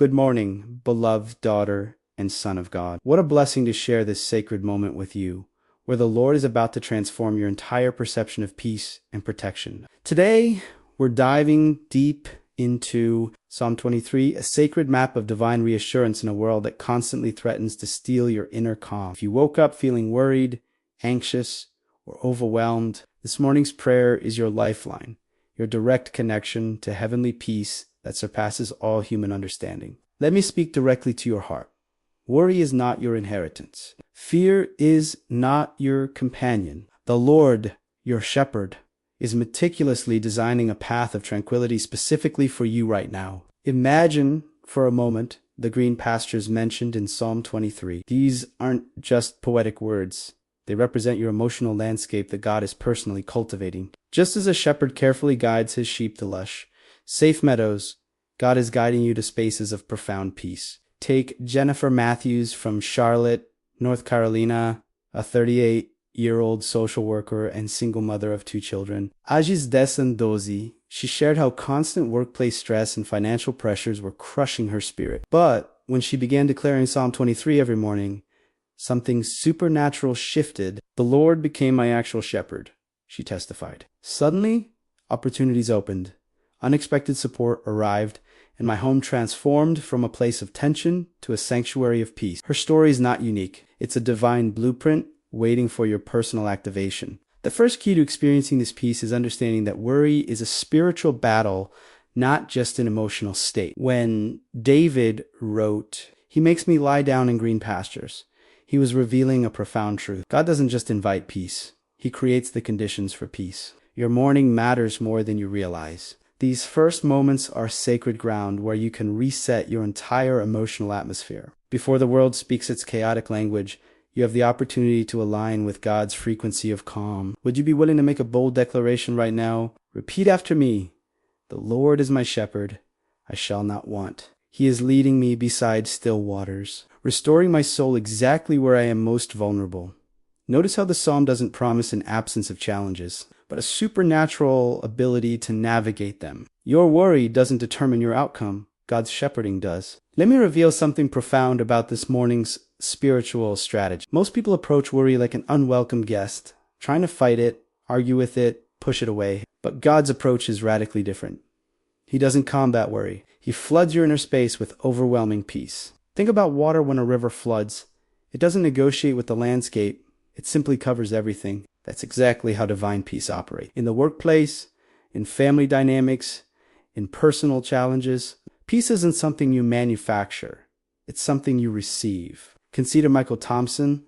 Good morning, beloved daughter and son of God. What a blessing to share this sacred moment with you, where the Lord is about to transform your entire perception of peace and protection. Today, we're diving deep into Psalm 23, a sacred map of divine reassurance in a world that constantly threatens to steal your inner calm. If you woke up feeling worried, anxious, or overwhelmed, this morning's prayer is your lifeline, your direct connection to heavenly peace that surpasses all human understanding. Let me speak directly to your heart. Worry is not your inheritance. Fear is not your companion. The Lord, your shepherd, is meticulously designing a path of tranquility specifically for you right now. Imagine for a moment the green pastures mentioned in Psalm 23. These aren't just poetic words. They represent your emotional landscape that God is personally cultivating. Just as a shepherd carefully guides his sheep to lush, safe meadows, God is guiding you to spaces of profound peace. Take Jennifer Matthews from Charlotte, North Carolina, a 38-year-old social worker and single mother of 2 children. Aziz Desandozi, she shared how constant workplace stress and financial pressures were crushing her spirit. But when she began declaring Psalm 23 every morning, something supernatural shifted. The Lord became my actual shepherd, she testified. Suddenly, opportunities opened. Unexpected support arrived, and my home transformed from a place of tension to a sanctuary of peace. Her story is not unique. It's a divine blueprint waiting for your personal activation. The first key to experiencing this peace is understanding that worry is a spiritual battle, not just an emotional state. When David wrote, "He makes me lie down in green pastures," he was revealing a profound truth. God doesn't just invite peace. He creates the conditions for peace. Your morning matters more than you realize. These first moments are sacred ground where you can reset your entire emotional atmosphere. Before the world speaks its chaotic language, you have the opportunity to align with God's frequency of calm. Would you be willing to make a bold declaration right now? Repeat after me. The Lord is my shepherd. I shall not want. He is leading me beside still waters, restoring my soul exactly where I am most vulnerable. Notice how the psalm doesn't promise an absence of challenges, but a supernatural ability to navigate them. Your worry doesn't determine your outcome. God's shepherding does. Let me reveal something profound about this morning's spiritual strategy. Most people approach worry like an unwelcome guest, trying to fight it, argue with it, push it away. But God's approach is radically different. He doesn't combat worry. He floods your inner space with overwhelming peace. Think about water when a river floods. It doesn't negotiate with the landscape. It simply covers everything. That's exactly how divine peace operates. In the workplace, in family dynamics, in personal challenges, peace isn't something you manufacture. It's something you receive. Consider Michael Thompson,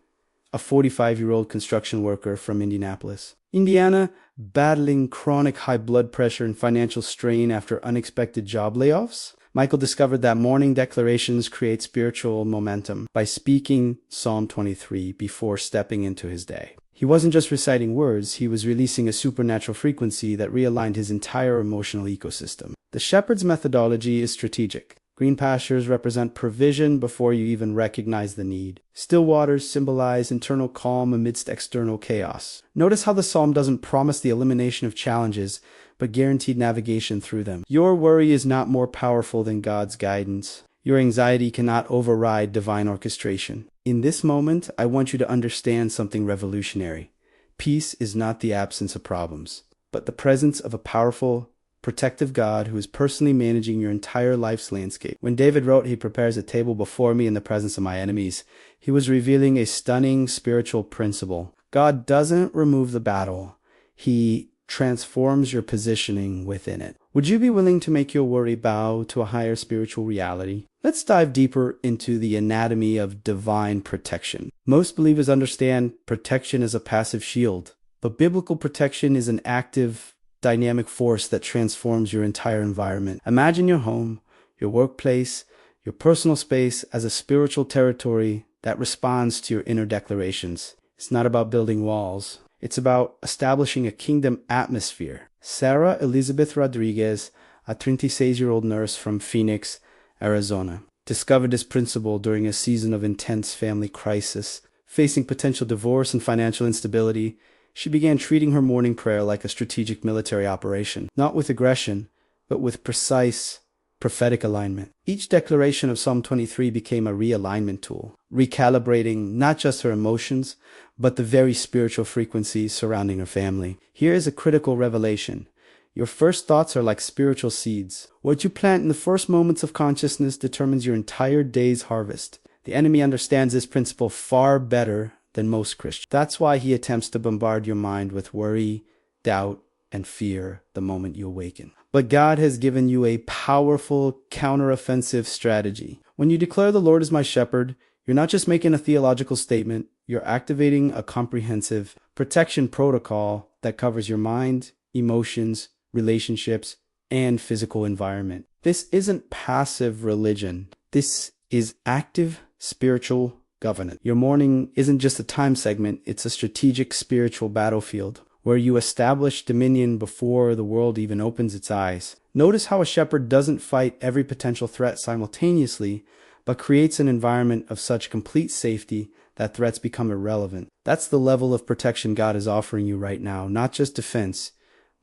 a 45-year-old construction worker from Indianapolis, Indiana, battling chronic high blood pressure and financial strain after unexpected job layoffs. Michael discovered that morning declarations create spiritual momentum by speaking Psalm 23 before stepping into his day. He wasn't just reciting words, he was releasing a supernatural frequency that realigned his entire emotional ecosystem. The shepherd's methodology is strategic. Green pastures represent provision before you even recognize the need. Still waters symbolize internal calm amidst external chaos. Notice how the psalm doesn't promise the elimination of challenges, but guaranteed navigation through them. Your worry is not more powerful than God's guidance. Your anxiety cannot override divine orchestration. In this moment, I want you to understand something revolutionary. Peace is not the absence of problems, but the presence of a powerful, protective God who is personally managing your entire life's landscape. When David wrote, "He prepares a table before me in the presence of my enemies," he was revealing a stunning spiritual principle. God doesn't remove the battle. He transforms your positioning within it. Would you be willing to make your worry bow to a higher spiritual reality? Let's dive deeper into the anatomy of divine protection. Most believers understand protection as a passive shield, but biblical protection is an active, dynamic force that transforms your entire environment. Imagine your home, your workplace, your personal space as a spiritual territory that responds to your inner declarations. It's not about building walls. It's about establishing a kingdom atmosphere. Sarah Elizabeth Rodriguez, a 26-year-old nurse from Phoenix, Arizona, discovered this principle during a season of intense family crisis. Facing potential divorce and financial instability, she began treating her morning prayer like a strategic military operation, not with aggression, but with precise, prophetic alignment. Each declaration of Psalm 23 became a realignment tool, recalibrating not just her emotions, but the very spiritual frequencies surrounding her family. Here is a critical revelation. Your first thoughts are like spiritual seeds. What you plant in the first moments of consciousness determines your entire day's harvest. The enemy understands this principle far better than most Christians. That's why he attempts to bombard your mind with worry, doubt, and fear the moment you awaken. But God has given you a powerful counteroffensive strategy. When you declare the Lord is my shepherd, you're not just making a theological statement, you're activating a comprehensive protection protocol that covers your mind, emotions, relationships, and physical environment. This isn't passive religion. This is active spiritual governance. Your morning isn't just a time segment, it's a strategic spiritual battlefield where you establish dominion before the world even opens its eyes. Notice how a shepherd doesn't fight every potential threat simultaneously, but creates an environment of such complete safety that threats become irrelevant. That's the level of protection God is offering you right now, not just defense,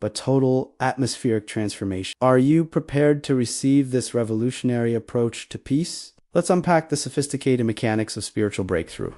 but total atmospheric transformation. Are you prepared to receive this revolutionary approach to peace? Let's unpack the sophisticated mechanics of spiritual breakthrough.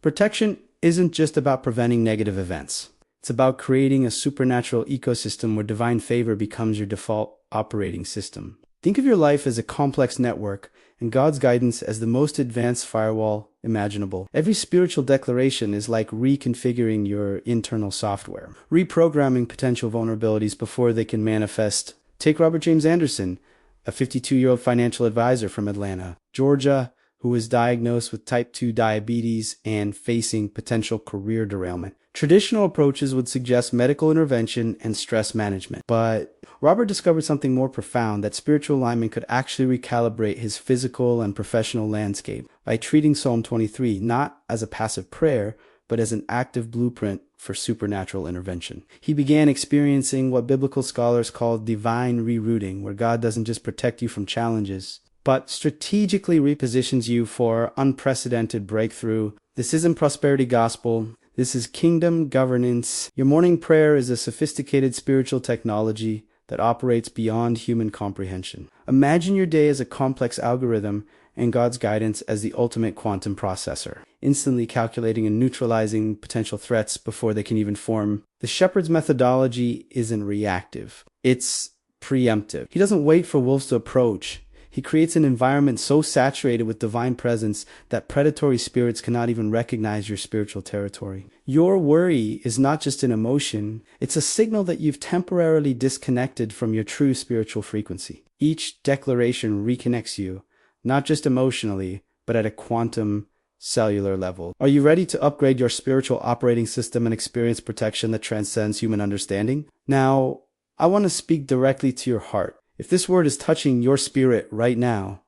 Protection isn't just about preventing negative events. It's about creating a supernatural ecosystem where divine favor becomes your default operating system. Think of your life as a complex network and God's guidance as the most advanced firewall imaginable. Every spiritual declaration is like reconfiguring your internal software, reprogramming potential vulnerabilities before they can manifest. Take Robert James Anderson, a 52-year-old financial advisor from Atlanta, Georgia, who was diagnosed with type 2 diabetes and facing potential career derailment. Traditional approaches would suggest medical intervention and stress management, but Robert discovered something more profound, that spiritual alignment could actually recalibrate his physical and professional landscape by treating Psalm 23 not as a passive prayer, but as an active blueprint for supernatural intervention. He began experiencing what biblical scholars call divine rerouting, where God doesn't just protect you from challenges, but strategically repositions you for unprecedented breakthrough. This isn't prosperity gospel. This is kingdom governance. Your morning prayer is a sophisticated spiritual technology that operates beyond human comprehension. Imagine your day as a complex algorithm and God's guidance as the ultimate quantum processor, instantly calculating and neutralizing potential threats before they can even form. The shepherd's methodology isn't reactive. It's preemptive. He doesn't wait for wolves to approach. He creates an environment so saturated with divine presence that predatory spirits cannot even recognize your spiritual territory. Your worry is not just an emotion, it's a signal that you've temporarily disconnected from your true spiritual frequency. Each declaration reconnects you, not just emotionally, but at a quantum cellular level. Are you ready to upgrade your spiritual operating system and experience protection that transcends human understanding? Now, I want to speak directly to your heart. If this word is touching your spirit right now,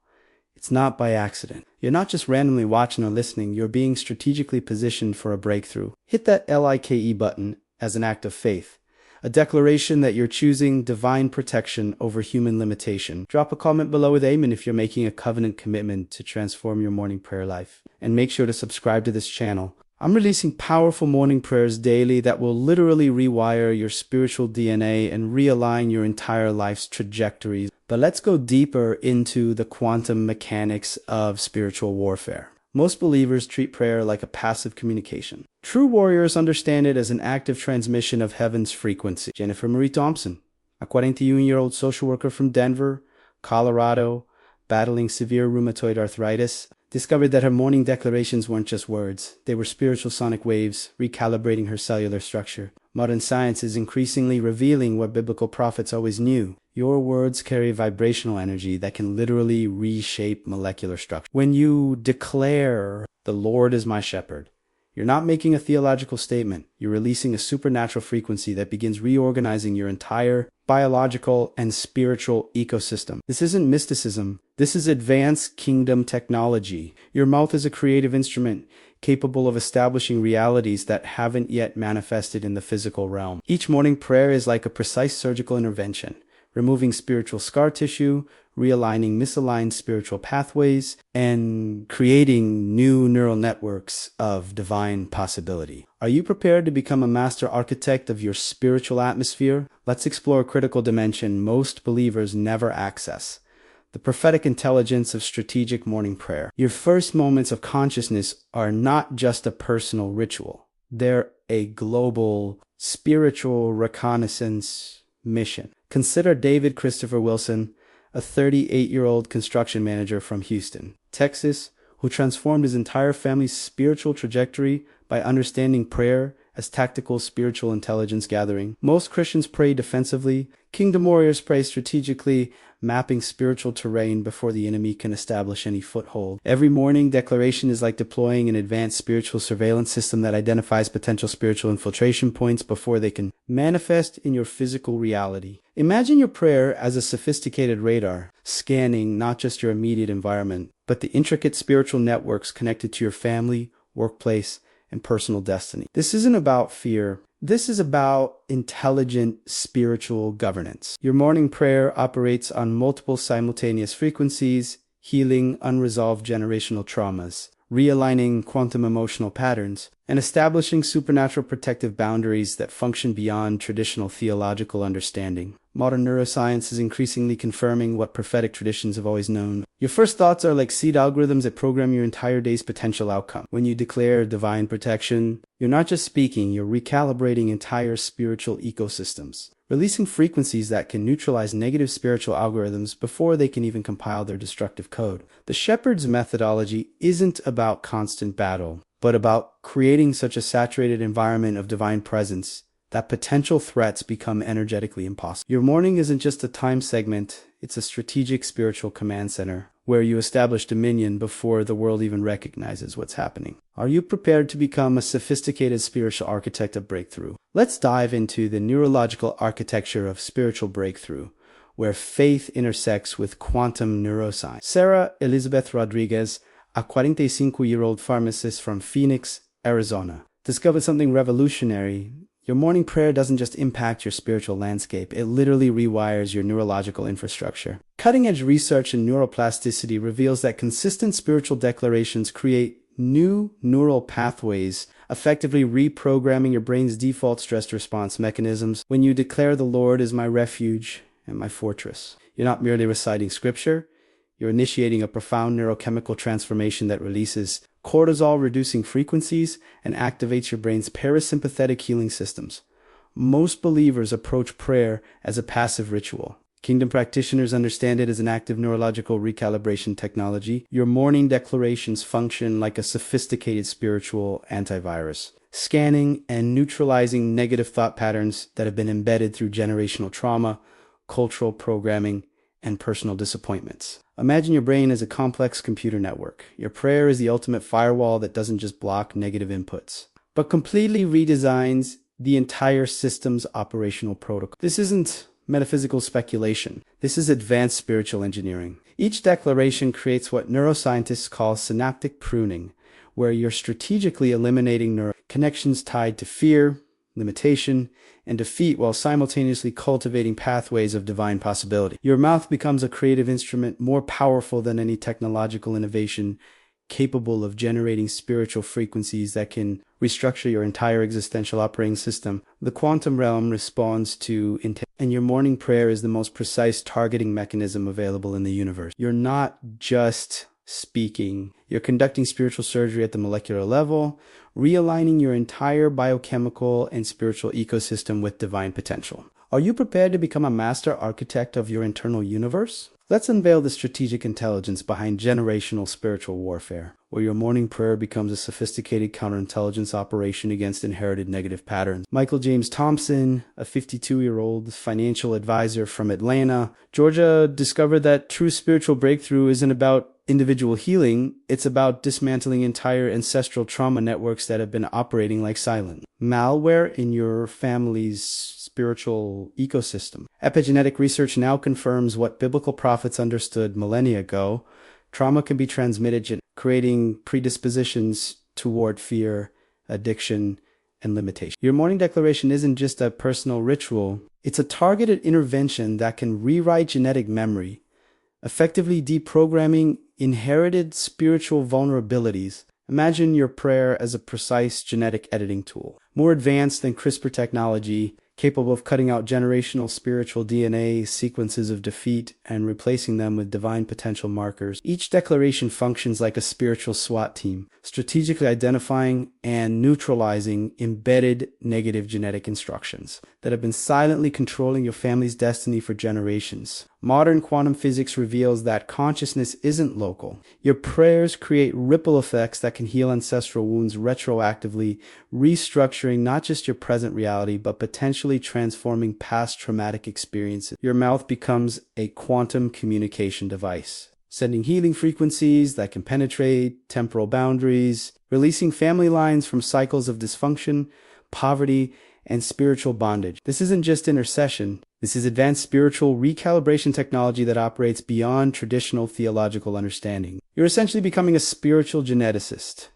it's not by accident. You're not just randomly watching or listening, you're being strategically positioned for a breakthrough. Hit that LIKE button as an act of faith, a declaration that you're choosing divine protection over human limitation. Drop a comment below with amen if you're making a covenant commitment to transform your morning prayer life. And make sure to subscribe to this channel. I'm releasing powerful morning prayers daily that will literally rewire your spiritual DNA and realign your entire life's trajectories. But let's go deeper into the quantum mechanics of spiritual warfare. Most believers treat prayer like a passive communication. True warriors understand it as an active transmission of heaven's frequency. Jennifer Marie Thompson, a 41-year-old social worker from Denver, Colorado, battling severe rheumatoid arthritis, discovered that her morning declarations weren't just words. They were spiritual sonic waves, recalibrating her cellular structure. Modern science is increasingly revealing what biblical prophets always knew. Your words carry vibrational energy that can literally reshape molecular structure. When you declare, "The Lord is my shepherd," you're not making a theological statement. You're releasing a supernatural frequency that begins reorganizing your entire biological and spiritual ecosystem. This isn't mysticism. This is advanced kingdom technology. Your mouth is a creative instrument capable of establishing realities that haven't yet manifested in the physical realm. Each morning prayer is like a precise surgical intervention, removing spiritual scar tissue, realigning misaligned spiritual pathways, and creating new neural networks of divine possibility. Are you prepared to become a master architect of your spiritual atmosphere? Let's explore a critical dimension most believers never access: The prophetic intelligence of strategic morning prayer. Your first moments of consciousness are not just a personal ritual. They're a global, spiritual reconnaissance mission. Consider David Christopher Wilson, a 38-year-old construction manager from Houston, Texas, who transformed his entire family's spiritual trajectory by understanding prayer as tactical spiritual intelligence gathering. Most Christians pray defensively. Kingdom warriors pray strategically, mapping spiritual terrain before the enemy can establish any foothold. Every morning declaration is like deploying an advanced spiritual surveillance system that identifies potential spiritual infiltration points before they can manifest in your physical reality. Imagine your prayer as a sophisticated radar, scanning not just your immediate environment, but the intricate spiritual networks connected to your family, workplace, and personal destiny. This isn't about fear. This is about intelligent spiritual governance. Your morning prayer operates on multiple simultaneous frequencies, healing unresolved generational traumas, realigning quantum emotional patterns, and establishing supernatural protective boundaries that function beyond traditional theological understanding. Modern neuroscience is increasingly confirming what prophetic traditions have always known. Your first thoughts are like seed algorithms that program your entire day's potential outcome. When you declare divine protection, you're not just speaking, you're recalibrating entire spiritual ecosystems, releasing frequencies that can neutralize negative spiritual algorithms before they can even compile their destructive code. The shepherd's methodology isn't about constant battle, but about creating such a saturated environment of divine presence that potential threats become energetically impossible. Your morning isn't just a time segment, it's a strategic spiritual command center where you establish dominion before the world even recognizes what's happening. Are you prepared to become a sophisticated spiritual architect of breakthrough? Let's dive into the neurological architecture of spiritual breakthrough, where faith intersects with quantum neuroscience. Sarah Elizabeth Rodriguez, a 45-year-old pharmacist from Phoenix, Arizona, discovered something revolutionary. Your morning prayer doesn't just impact your spiritual landscape, it literally rewires your neurological infrastructure. Cutting-edge research in neuroplasticity reveals that consistent spiritual declarations create new neural pathways, effectively reprogramming your brain's default stress response mechanisms. When you declare the Lord is my refuge and my fortress, you're not merely reciting scripture, you're initiating a profound neurochemical transformation that releases cortisol-reducing frequencies and activates your brain's parasympathetic healing systems. Most believers approach prayer as a passive ritual. Kingdom practitioners understand it as an active neurological recalibration technology. Your morning declarations function like a sophisticated spiritual antivirus, scanning and neutralizing negative thought patterns that have been embedded through generational trauma, cultural programming, and personal disappointments. Imagine your brain as a complex computer network. Your prayer is the ultimate firewall that doesn't just block negative inputs, but completely redesigns the entire system's operational protocol. This isn't metaphysical speculation. This is advanced spiritual engineering. Each declaration creates what neuroscientists call synaptic pruning, where you're strategically eliminating neural connections tied to fear, limitation, and defeat while simultaneously cultivating pathways of divine possibility. Your mouth becomes a creative instrument more powerful than any technological innovation, capable of generating spiritual frequencies that can restructure your entire existential operating system. The quantum realm responds to intent, and your morning prayer is the most precise targeting mechanism available in the universe. You're not just speaking, you're conducting spiritual surgery at the molecular level, realigning your entire biochemical and spiritual ecosystem with divine potential. Are you prepared to become a master architect of your internal universe? Let's unveil the strategic intelligence behind generational spiritual warfare, where your morning prayer becomes a sophisticated counterintelligence operation against inherited negative patterns. Michael James Thompson, a 52-year-old financial advisor from Atlanta, Georgia, discovered that true spiritual breakthrough isn't about individual healing, it's about dismantling entire ancestral trauma networks that have been operating like silent malware in your family's spiritual ecosystem. Epigenetic research now confirms what biblical prophets understood millennia ago. Trauma can be transmitted, creating predispositions toward fear, addiction, and limitation. Your morning declaration isn't just a personal ritual, it's a targeted intervention that can rewrite genetic memory, effectively deprogramming inherited spiritual vulnerabilities. Imagine your prayer as a precise genetic editing tool, more advanced than CRISPR technology, capable of cutting out generational spiritual DNA sequences of defeat and replacing them with divine potential markers. Each declaration functions like a spiritual SWAT team, strategically identifying and neutralizing embedded negative genetic instructions that have been silently controlling your family's destiny for generations. Modern quantum physics reveals that consciousness isn't local. Your prayers create ripple effects that can heal ancestral wounds retroactively, restructuring not just your present reality, but potentially transforming past traumatic experiences. Your mouth becomes a quantum communication device, sending healing frequencies that can penetrate temporal boundaries, releasing family lines from cycles of dysfunction, poverty, and spiritual bondage. This isn't just intercession. This is advanced spiritual recalibration technology that operates beyond traditional theological understanding. You're essentially becoming a spiritual geneticist,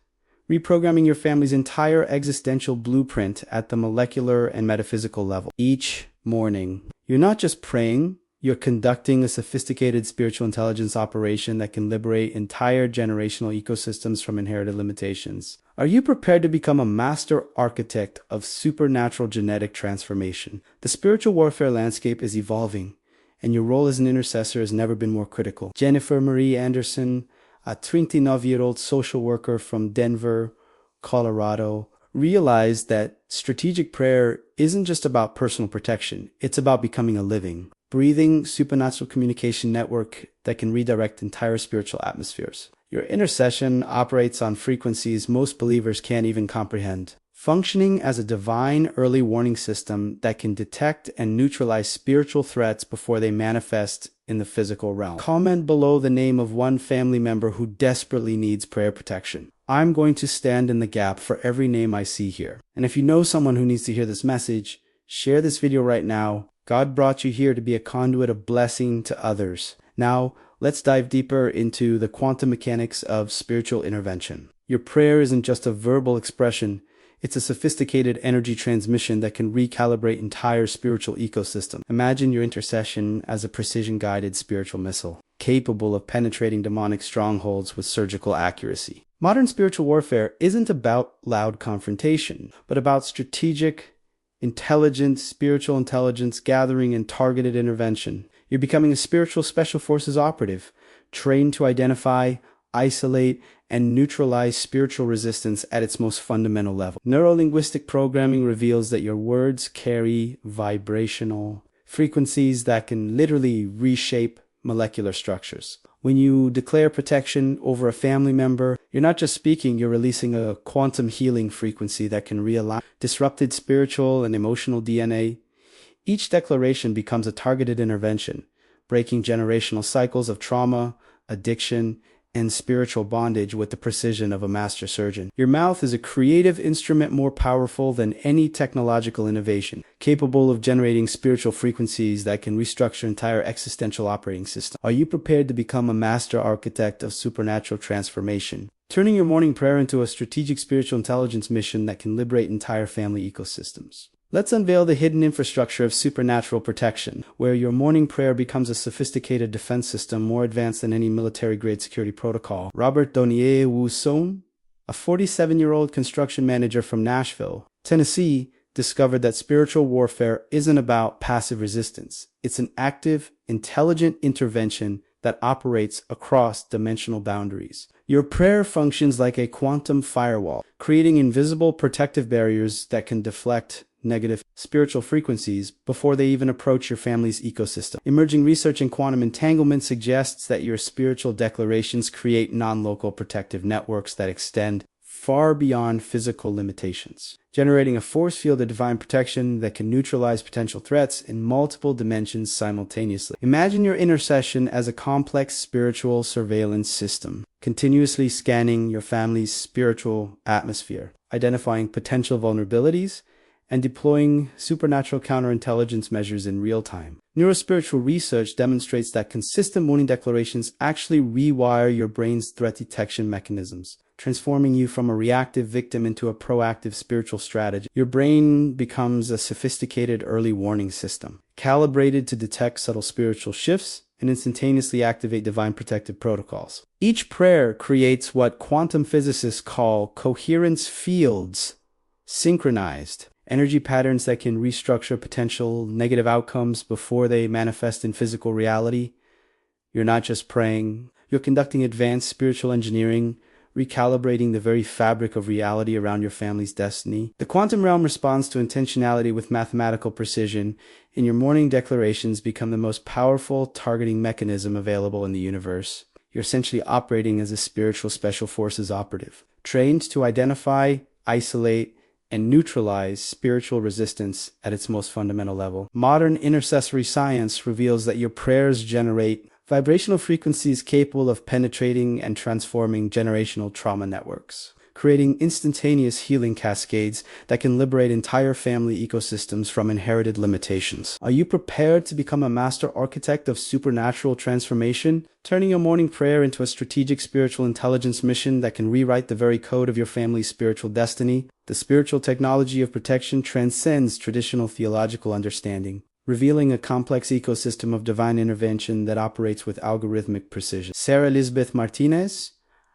reprogramming your family's entire existential blueprint at the molecular and metaphysical level. Each morning, you're not just praying, you're conducting a sophisticated spiritual intelligence operation that can liberate entire generational ecosystems from inherited limitations. Are you prepared to become a master architect of supernatural genetic transformation? The spiritual warfare landscape is evolving, and your role as an intercessor has never been more critical. Jennifer Marie Anderson, a 29-year-old social worker from Denver, Colorado, realized that strategic prayer isn't just about personal protection. It's about becoming a living, breathing supernatural communication network that can redirect entire spiritual atmospheres. Your intercession operates on frequencies most believers can't even comprehend, functioning as a divine early warning system that can detect and neutralize spiritual threats before they manifest in the physical realm. Comment below the name of one family member who desperately needs prayer protection. I'm going to stand in the gap for every name I see here. And if you know someone who needs to hear this message, share this video right now. God brought you here to be a conduit of blessing to others. Now, let's dive deeper into the quantum mechanics of spiritual intervention. Your prayer isn't just a verbal expression. It's a sophisticated energy transmission that can recalibrate entire spiritual ecosystem. Imagine your intercession as a precision-guided spiritual missile, capable of penetrating demonic strongholds with surgical accuracy. Modern spiritual warfare isn't about loud confrontation, but about strategic, intelligent, spiritual intelligence gathering and targeted intervention. You're becoming a spiritual special forces operative, trained to identify, isolate, and neutralize spiritual resistance at its most fundamental level. Neuro-linguistic programming reveals that your words carry vibrational frequencies that can literally reshape molecular structures. When you declare protection over a family member, you're not just speaking, you're releasing a quantum healing frequency that can realign disrupted spiritual and emotional DNA. Each declaration becomes a targeted intervention, breaking generational cycles of trauma, addiction, and spiritual bondage with the precision of a master surgeon. Your mouth is a creative instrument more powerful than any technological innovation, capable of generating spiritual frequencies that can restructure entire existential operating systems. Are you prepared to become a master architect of supernatural transformation, turning your morning prayer into a strategic spiritual intelligence mission that can liberate entire family ecosystems? Let's unveil the hidden infrastructure of supernatural protection, where your morning prayer becomes a sophisticated defense system more advanced than any military-grade security protocol. Robert Donier Wousson, a 47-year-old construction manager from Nashville, Tennessee, discovered that spiritual warfare isn't about passive resistance. It's an active, intelligent intervention that operates across dimensional boundaries. Your prayer functions like a quantum firewall, creating invisible protective barriers that can deflect negative spiritual frequencies before they even approach your family's ecosystem. Emerging research in quantum entanglement suggests that your spiritual declarations create non-local protective networks that extend far beyond physical limitations, generating a force field of divine protection that can neutralize potential threats in multiple dimensions simultaneously. Imagine your intercession as a complex spiritual surveillance system, continuously scanning your family's spiritual atmosphere, identifying potential vulnerabilities, and deploying supernatural counterintelligence measures in real time. Neurospiritual research demonstrates that consistent morning declarations actually rewire your brain's threat detection mechanisms, transforming you from a reactive victim into a proactive spiritual strategist. Your brain becomes a sophisticated early warning system, calibrated to detect subtle spiritual shifts and instantaneously activate divine protective protocols. Each prayer creates what quantum physicists call coherence fields, synchronized, energy patterns that can restructure potential negative outcomes before they manifest in physical reality. You're not just praying, you're conducting advanced spiritual engineering, recalibrating the very fabric of reality around your family's destiny. The quantum realm responds to intentionality with mathematical precision, and your morning declarations become the most powerful targeting mechanism available in the universe. You're essentially operating as a spiritual special forces operative, trained to identify, isolate, and neutralize spiritual resistance at its most fundamental level. Modern intercessory science reveals that your prayers generate vibrational frequencies capable of penetrating and transforming generational trauma networks, creating instantaneous healing cascades that can liberate entire family ecosystems from inherited limitations. Are you prepared to become a master architect of supernatural transformation, turning your morning prayer into a strategic spiritual intelligence mission that can rewrite the very code of your family's spiritual destiny? The spiritual technology of protection transcends traditional theological understanding, revealing a complex ecosystem of divine intervention that operates with algorithmic precision. Sarah Elizabeth Martinez,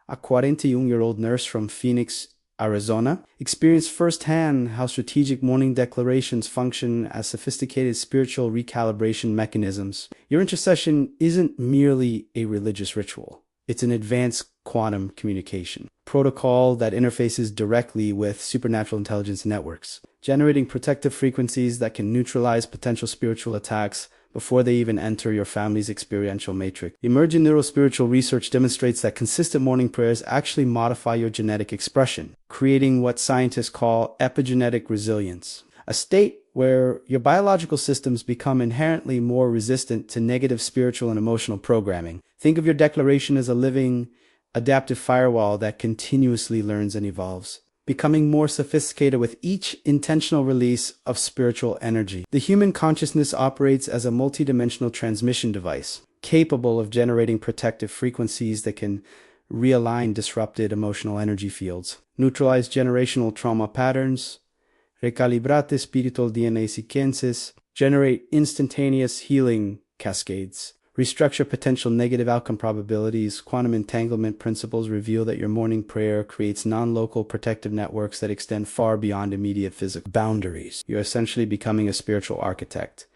a 41-year-old nurse from Phoenix, Arizona, experienced firsthand how strategic morning declarations function as sophisticated spiritual recalibration mechanisms. Your intercession isn't merely a religious ritual. It's an advanced quantum communication protocol that interfaces directly with supernatural intelligence networks, generating protective frequencies that can neutralize potential spiritual attacks before they even enter your family's experiential matrix. Emerging neurospiritual research demonstrates that consistent morning prayers actually modify your genetic expression, creating what scientists call epigenetic resilience, a state where your biological systems become inherently more resistant to negative spiritual and emotional programming. Think of your declaration as a living, adaptive firewall that continuously learns and evolves, becoming more sophisticated with each intentional release of spiritual energy. The human consciousness operates as a multidimensional transmission device, capable of generating protective frequencies that can realign disrupted emotional energy fields, neutralize generational trauma patterns, recalibrate spiritual DNA sequences, generate instantaneous healing cascades, restructure potential negative outcome probabilities. Quantum entanglement principles reveal that your morning prayer creates non-local protective networks that extend far beyond immediate physical boundaries. You're essentially becoming a spiritual architect,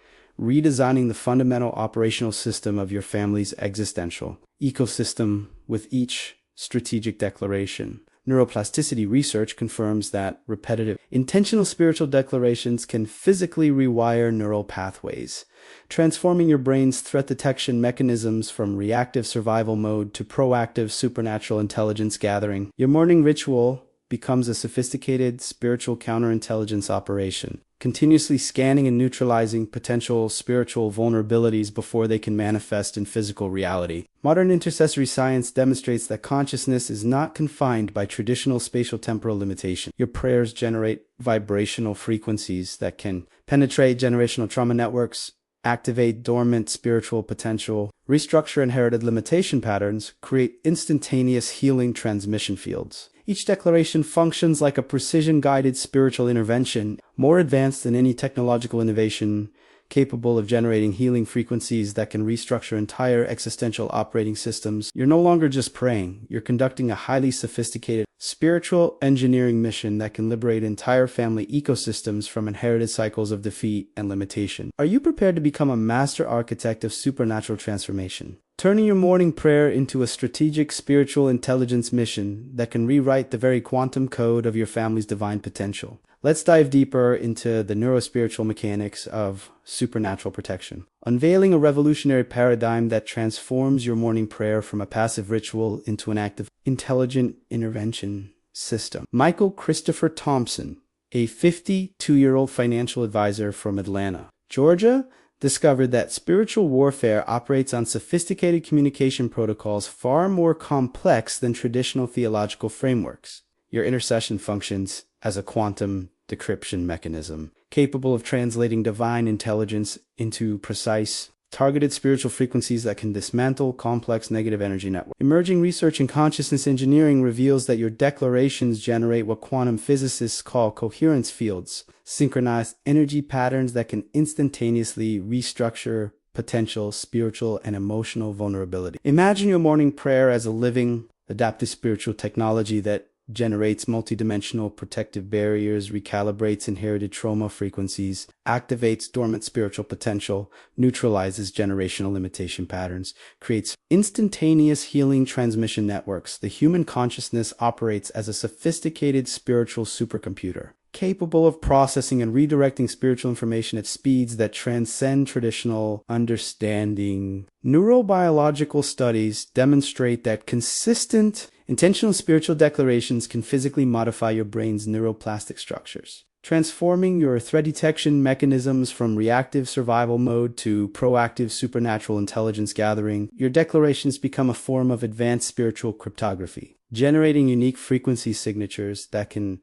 redesigning the fundamental operational system of your family's existential ecosystem with each strategic declaration. Neuroplasticity research confirms that repetitive, intentional spiritual declarations can physically rewire neural pathways, transforming your brain's threat detection mechanisms from reactive survival mode to proactive supernatural intelligence gathering. Your morning ritual becomes a sophisticated spiritual counterintelligence operation, continuously scanning and neutralizing potential spiritual vulnerabilities before they can manifest in physical reality. Modern intercessory science demonstrates that consciousness is not confined by traditional spatial-temporal limitation. Your prayers generate vibrational frequencies that can penetrate generational trauma networks, activate dormant spiritual potential, restructure inherited limitation patterns, create instantaneous healing transmission fields. Each declaration functions like a precision-guided spiritual intervention, more advanced than any technological innovation, capable of generating healing frequencies that can restructure entire existential operating systems. You're no longer just praying, you're conducting a highly sophisticated spiritual engineering mission that can liberate entire family ecosystems from inherited cycles of defeat and limitation. Are you prepared to become a master architect of supernatural transformation, turning your morning prayer into a strategic spiritual intelligence mission that can rewrite the very quantum code of your family's divine potential? Let's dive deeper into the neurospiritual mechanics of supernatural protection, unveiling a revolutionary paradigm that transforms your morning prayer from a passive ritual into an active, intelligent intervention system. Michael Christopher Thompson, a 52-year-old financial advisor from Atlanta, Georgia, discovered that spiritual warfare operates on sophisticated communication protocols far more complex than traditional theological frameworks. Your intercession functions as a quantum decryption mechanism, capable of translating divine intelligence into precise, targeted spiritual frequencies that can dismantle complex negative energy networks. Emerging research in consciousness engineering reveals that your declarations generate what quantum physicists call coherence fields, synchronized energy patterns that can instantaneously restructure potential spiritual and emotional vulnerability. Imagine your morning prayer as a living, adaptive spiritual technology that generates multidimensional protective barriers, recalibrates inherited trauma frequencies, activates dormant spiritual potential, neutralizes generational limitation patterns, creates instantaneous healing transmission networks. The human consciousness operates as a sophisticated spiritual supercomputer, capable of processing and redirecting spiritual information at speeds that transcend traditional understanding. Neurobiological studies demonstrate that consistent, intentional spiritual declarations can physically modify your brain's neuroplastic structures, transforming your threat detection mechanisms from reactive survival mode to proactive supernatural intelligence gathering. Your declarations become a form of advanced spiritual cryptography, generating unique frequency signatures that can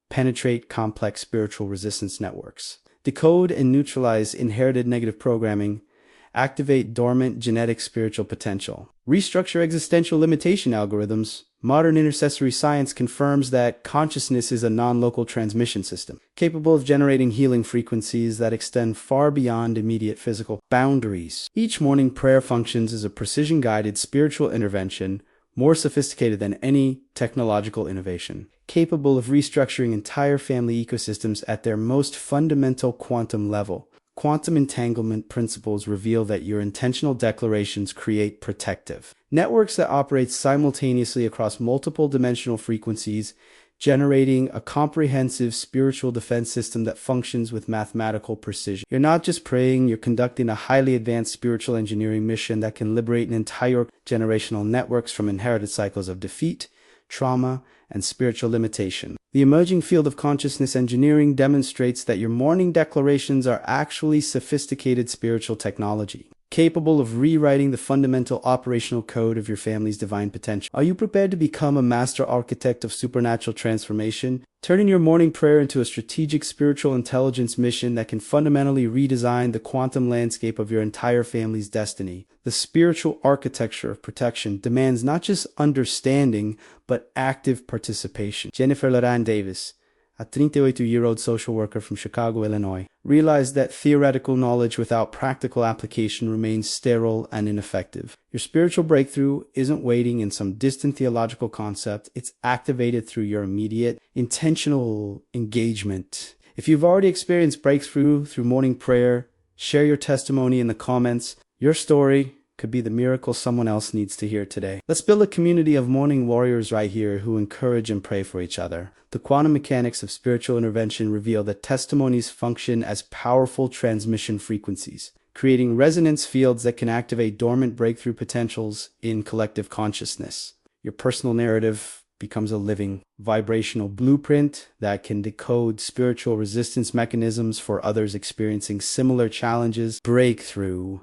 penetrate complex spiritual resistance networks, decode and neutralize inherited negative programming, activate dormant genetic spiritual potential, restructure existential limitation algorithms. Modern intercessory science confirms that consciousness is a non-local transmission system, capable of generating healing frequencies that extend far beyond immediate physical boundaries. Each morning prayer functions as a precision-guided spiritual intervention, more sophisticated than any technological innovation, capable of restructuring entire family ecosystems at their most fundamental quantum level. Quantum entanglement principles reveal that your intentional declarations create protective networks that operate simultaneously across multiple dimensional frequencies, generating a comprehensive spiritual defense system that functions with mathematical precision. You're not just praying, you're conducting a highly advanced spiritual engineering mission that can liberate an entire generational networks from inherited cycles of defeat, trauma, and spiritual limitation. The emerging field of consciousness engineering demonstrates that your morning declarations are actually sophisticated spiritual technology, capable of rewriting the fundamental operational code of your family's divine potential. Are you prepared to become a master architect of supernatural transformation, turning your morning prayer into a strategic spiritual intelligence mission that can fundamentally redesign the quantum landscape of your entire family's destiny? The spiritual architecture of protection demands not just understanding, but active participation. Jennifer Loran Davis, a 38-year-old social worker from Chicago, Illinois, realized that theoretical knowledge without practical application remains sterile and ineffective. Your spiritual breakthrough isn't waiting in some distant theological concept. It's activated through your immediate, intentional engagement. If you've already experienced breakthrough through morning prayer, share your testimony in the comments. Your story could be the miracle someone else needs to hear today. Let's build a community of morning warriors right here who encourage and pray for each other. The quantum mechanics of spiritual intervention reveal that testimonies function as powerful transmission frequencies, creating resonance fields that can activate dormant breakthrough potentials in collective consciousness. Your personal narrative becomes a living, vibrational blueprint that can decode spiritual resistance mechanisms for others experiencing similar challenges. Breakthrough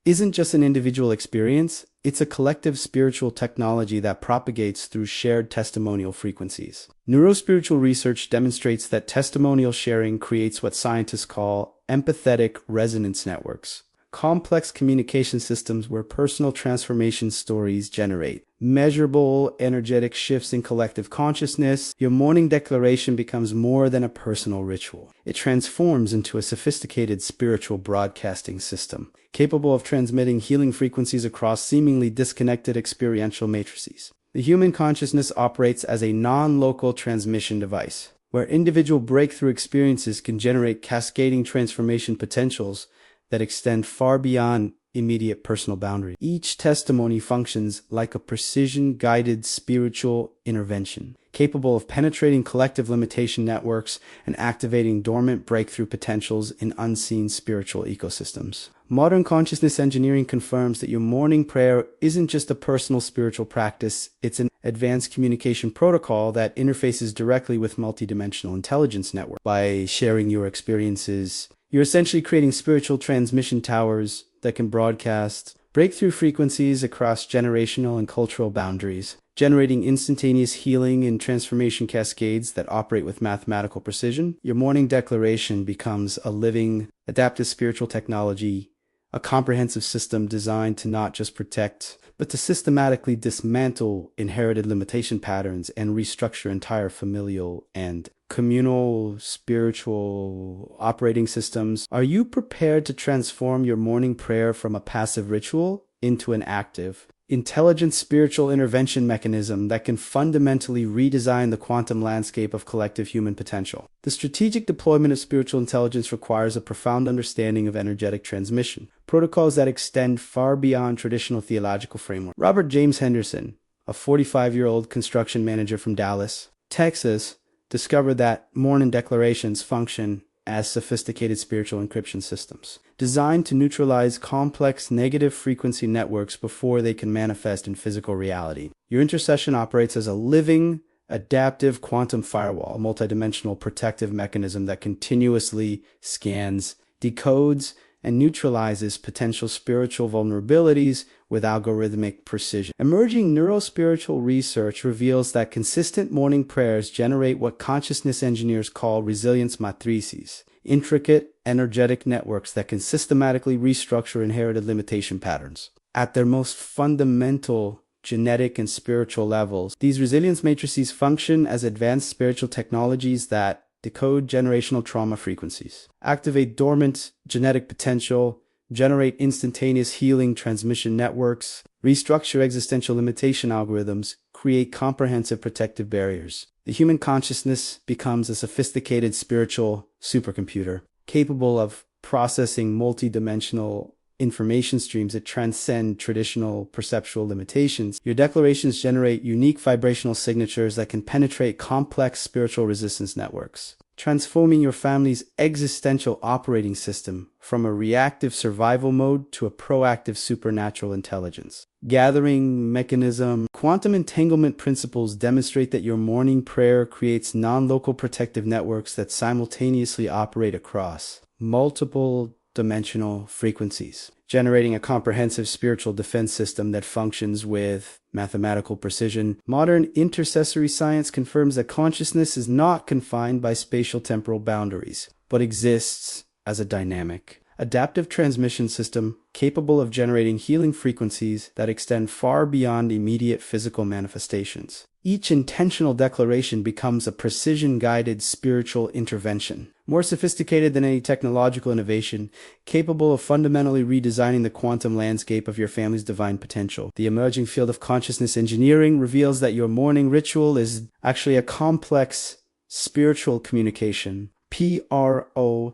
isn't just an individual experience, it's a collective spiritual technology that propagates through shared testimonial frequencies. Neurospiritual research demonstrates that testimonial sharing creates what scientists call empathetic resonance networks, complex communication systems where personal transformation stories generate measurable energetic shifts in collective consciousness. Your morning declaration becomes more than a personal ritual. It transforms into a sophisticated spiritual broadcasting system, capable of transmitting healing frequencies across seemingly disconnected experiential matrices. The human consciousness operates as a non-local transmission device, where individual breakthrough experiences can generate cascading transformation potentials that extend far beyond immediate personal boundaries. Each testimony functions like a precision-guided spiritual intervention, capable of penetrating collective limitation networks and activating dormant breakthrough potentials in unseen spiritual ecosystems. Modern consciousness engineering confirms that your morning prayer isn't just a personal spiritual practice, it's an advanced communication protocol that interfaces directly with multidimensional intelligence networks. By sharing your experiences, you're essentially creating spiritual transmission towers that can broadcast breakthrough frequencies across generational and cultural boundaries, generating instantaneous healing and transformation cascades that operate with mathematical precision. Your morning declaration becomes a living, adaptive spiritual technology, a comprehensive system designed to not just protect, but to systematically dismantle inherited limitation patterns and restructure entire familial and communal spiritual operating systems. Are you prepared to transform your morning prayer from a passive ritual into an active, intelligent spiritual intervention mechanism that can fundamentally redesign the quantum landscape of collective human potential. The strategic deployment of spiritual intelligence requires a profound understanding of energetic transmission, protocols that extend far beyond traditional theological framework. Robert James Henderson, a 45-year-old construction manager from Dallas, Texas, discovered that morning declarations function as sophisticated spiritual encryption systems, designed to neutralize complex negative frequency networks before they can manifest in physical reality. Your intercession operates as a living, adaptive quantum firewall, a multidimensional protective mechanism that continuously scans, decodes, and neutralizes potential spiritual vulnerabilities with algorithmic precision. Emerging neurospiritual research reveals that consistent morning prayers generate what consciousness engineers call resilience matrices, intricate, energetic networks that can systematically restructure inherited limitation patterns. At their most fundamental genetic and spiritual levels, these resilience matrices function as advanced spiritual technologies that decode generational trauma frequencies, activate dormant genetic potential, generate instantaneous healing transmission networks, restructure existential limitation algorithms, create comprehensive protective barriers. The human consciousness becomes a sophisticated spiritual supercomputer, capable of processing multidimensional information streams that transcend traditional perceptual limitations. Your declarations generate unique vibrational signatures that can penetrate complex spiritual resistance networks, transforming your family's existential operating system from a reactive survival mode to a proactive supernatural intelligence. Gathering mechanism. Quantum entanglement principles demonstrate that your morning prayer creates non-local protective networks that simultaneously operate across multiple dimensional frequencies, generating a comprehensive spiritual defense system that functions with mathematical precision. Modern intercessory science confirms that consciousness is not confined by spatial temporal boundaries, but exists as a dynamic, adaptive transmission system capable of generating healing frequencies that extend far beyond immediate physical manifestations. Each intentional declaration becomes a precision-guided spiritual intervention, more sophisticated than any technological innovation, capable of fundamentally redesigning the quantum landscape of your family's divine potential. The emerging field of consciousness engineering reveals that your morning ritual is actually a complex spiritual communication, protocol,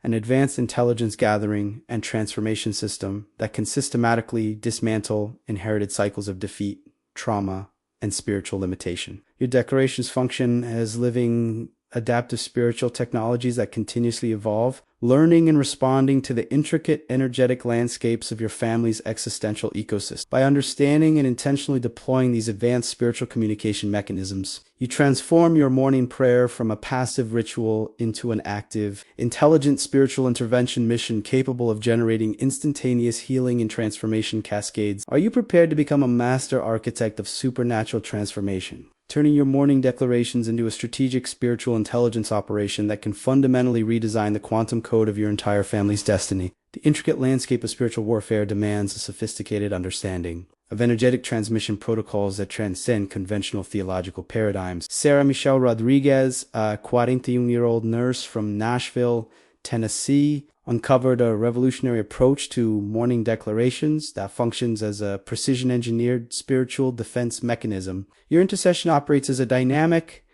an advanced intelligence gathering and transformation system that can systematically dismantle inherited cycles of defeat, trauma, and spiritual limitation. Your declarations function as living, adaptive spiritual technologies that continuously evolve, learning and responding to the intricate energetic landscapes of your family's existential ecosystem. By understanding and intentionally deploying these advanced spiritual communication mechanisms, you transform your morning prayer from a passive ritual into an active, intelligent spiritual intervention mission capable of generating instantaneous healing and transformation cascades. Are you prepared to become a master architect of supernatural transformation, turning your morning declarations into a strategic spiritual intelligence operation that can fundamentally redesign the quantum code of your entire family's destiny? The intricate landscape of spiritual warfare demands a sophisticated understanding of energetic transmission protocols that transcend conventional theological paradigms. Sarah Michelle Rodriguez, a 41-year-old nurse from Nashville, Tennessee, uncovered a revolutionary approach to morning declarations that functions as a precision-engineered spiritual defense mechanism. Your intercession operates as a dynamic,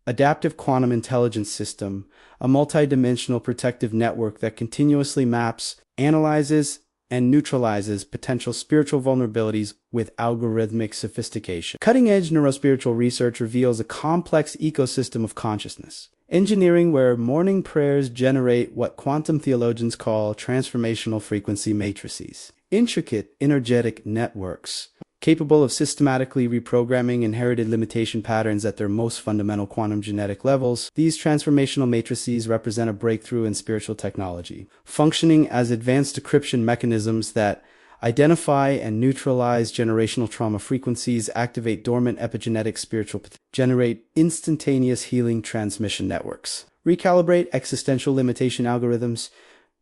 adaptive quantum intelligence system, a multidimensional protective network that continuously maps, analyzes, and neutralizes potential spiritual vulnerabilities with algorithmic sophistication. Cutting-edge neurospiritual research reveals a complex ecosystem of consciousness engineering where morning prayers generate what quantum theologians call transformational frequency matrices, intricate energetic networks capable of systematically reprogramming inherited limitation patterns at their most fundamental quantum genetic levels. These transformational matrices represent a breakthrough in spiritual technology, functioning as advanced decryption mechanisms that identify and neutralize generational trauma frequencies, activate dormant epigenetic spiritual potential, generate instantaneous healing transmission networks, recalibrate existential limitation algorithms,